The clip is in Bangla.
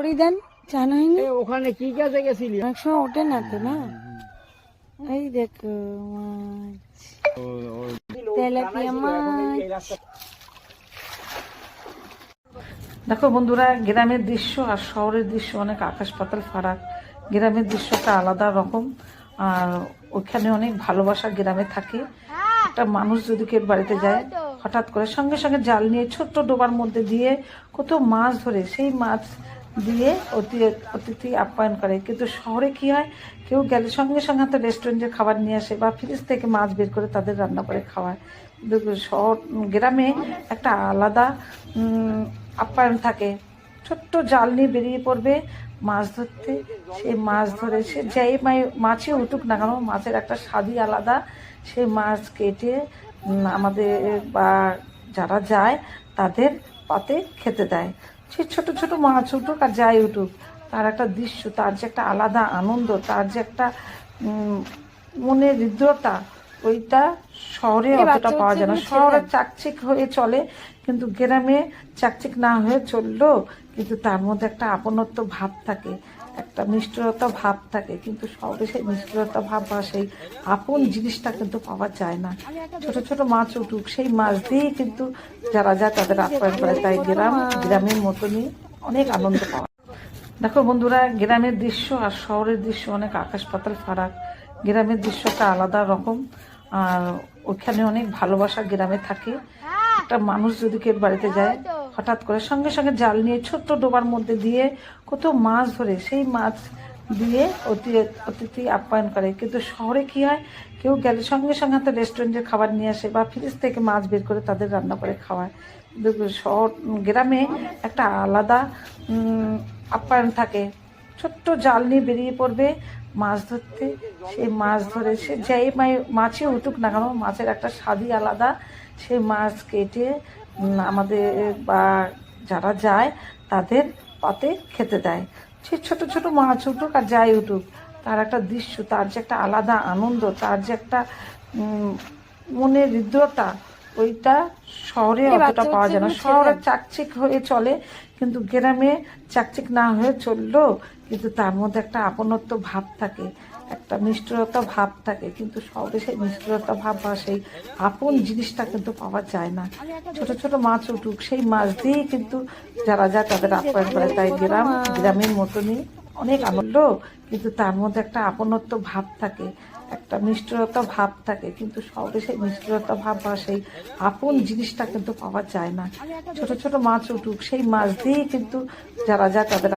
বড়ি দেন, চান হয়নি? ওখানে কি কাজে গেছিলি? অনেক সময় ওঠে না তো, না? এই দেখো মাছ, তেলাপিয়া মাছ। দেখো বন্ধুরা, গ্রামের দৃশ্য আর শহরের দৃশ্য অনেক আকাশ পাতাল ফারাক। গ্রামের দৃশ্যটা আলাদা রকম, আর ওখানে অনেক ভালোবাসা গ্রামে থাকে। একটা মানুষ যদি কেউ বাড়িতে যায়, হঠাৎ করে সঙ্গে সঙ্গে জাল নিয়ে ছোট্ট ডোবার মধ্যে দিয়ে কত মাছ ধরে, সেই মাছ দিয়ে অতিথি আপ্যায়ন করে। কিন্তু শহরে কি হয়, কেউ গেলে সঙ্গে সঙ্গে হয়তো রেস্টুরেন্টের খাবার নিয়ে আসে বা ফ্রিজ থেকে মাছ বের করে তাদের রান্না করে খাওয়ায়। কিন্তু গ্রামে একটা আলাদা আপ্যায়ন থাকে। ছোট্ট জাল নিয়ে বেরিয়ে পড়বে মাছ ধরতে, সেই মাছ ধরে সে যেই মাছই উঠুক না কেন, মাছের একটা স্বাদই আলাদা। সেই মাছ কেটে আমাদের বা যারা যায় তাদের পাতে খেতে দেয়। সে ছোট ছোট মাছ উঠুক আর যাই উঠুক, তার একটা দৃশ্য, তার যে একটা আলাদা আনন্দ, তার যে একটা মনের হৃদ্রতা, ওইটা শহরে অতটা পাওয়া যায় না। শহরে চাকচিক হয়ে চলে, কিন্তু গ্রামে চাকচিক না হয়ে চললেও কিন্তু তার মধ্যে একটা আপনত্ব ভাব থাকে, একটা মিষ্টতা ভাব থাকে। কিন্তু শহরে সেই মিষ্টতা ভাব বা সেই আপন জিনিসটা কিন্তু পাওয়া যায় না। ছোট ছোট মাছ উঠুক, সেই মাছ দিয়েই কিন্তু যারা যায় তাদের আপ্যায়ন করে। তাই গ্রামের মতনই অনেক আনন্দ পাওয়া। দেখো বন্ধুরা, গ্রামের দৃশ্য আর শহরের দৃশ্য অনেক আকাশ পাতাল ফারাক। গ্রামের দৃশ্যটা আলাদা রকম, আর ওখানে অনেক ভালোবাসা গ্রামে থাকে। একটা মানুষ যদি কেউ বাড়িতে যায়, হঠাৎ করে সঙ্গে সঙ্গে জাল নিয়ে ছোট্ট ডোবার মধ্যে দিয়ে কত মাছ ধরে, সেই মাছ দিয়ে অতিথি আপ্যায়ন করে। কিন্তু শহরে কি হয়, কেউ গেলে সঙ্গে সঙ্গে হয়তো রেস্টুরেন্টের খাবার নিয়ে আসে বা ফ্রিজ থেকে মাছ বের করে তাদের রান্না করে খাওয়ায়। কিন্তু গ্রামে একটা আলাদা আপ্যায়ন থাকে। ছোট্ট জাল নিয়ে বেরিয়ে পড়বে মাছ ধরতে, সেই মাছ ধরে সে যেই মাছই উঠুক না কেন, মাছের একটা স্বাদই আলাদা। সেই মাছ কেটে আমাদের বা যারা যায় তাদের পাতে খেতে দেয়। সে ছোট ছোট মাছ উঠুক আর যাই উঠুক, তার একটা দৃশ্য, তার যে একটা আলাদা আনন্দ, তার যে একটা মনের হৃদ্রতা, ওইটা শহরে অতটা পাওয়া যায় না। শহরে চাকচিক হয়ে চলে, কিন্তু গ্রামে চাকচিক না হয়ে চললেও কিন্তু তার মধ্যে একটা আপনত্ব ভাব থাকে, একটা মিষ্টতা ভাব থাকে। কিন্তু শহরে সেই মিষ্টতা ভাব বা সেই আপন জিনিসটা কিন্তু পাওয়া যায় না। ছোট ছোট মাছ উঠুক, সেই মাছ দিয়েই কিন্তু যারা যায় তাদের আপ্যায়ন করে। তাই গ্রামের মতনই অনেক আনন্দ, কিন্তু তার মধ্যে একটা আপনত্ব ভাব থাকে, একটা মিষ্টতা ভাব থাকে। কিন্তু শহরে সেই মিষ্টতা ভাব বা সেই আপন জিনিসটা কিন্তু পাওয়া যায় না। ছোট ছোট মাছ উঠুক, সেই মাছ দিয়েই কিন্তু যারা যায় তাদের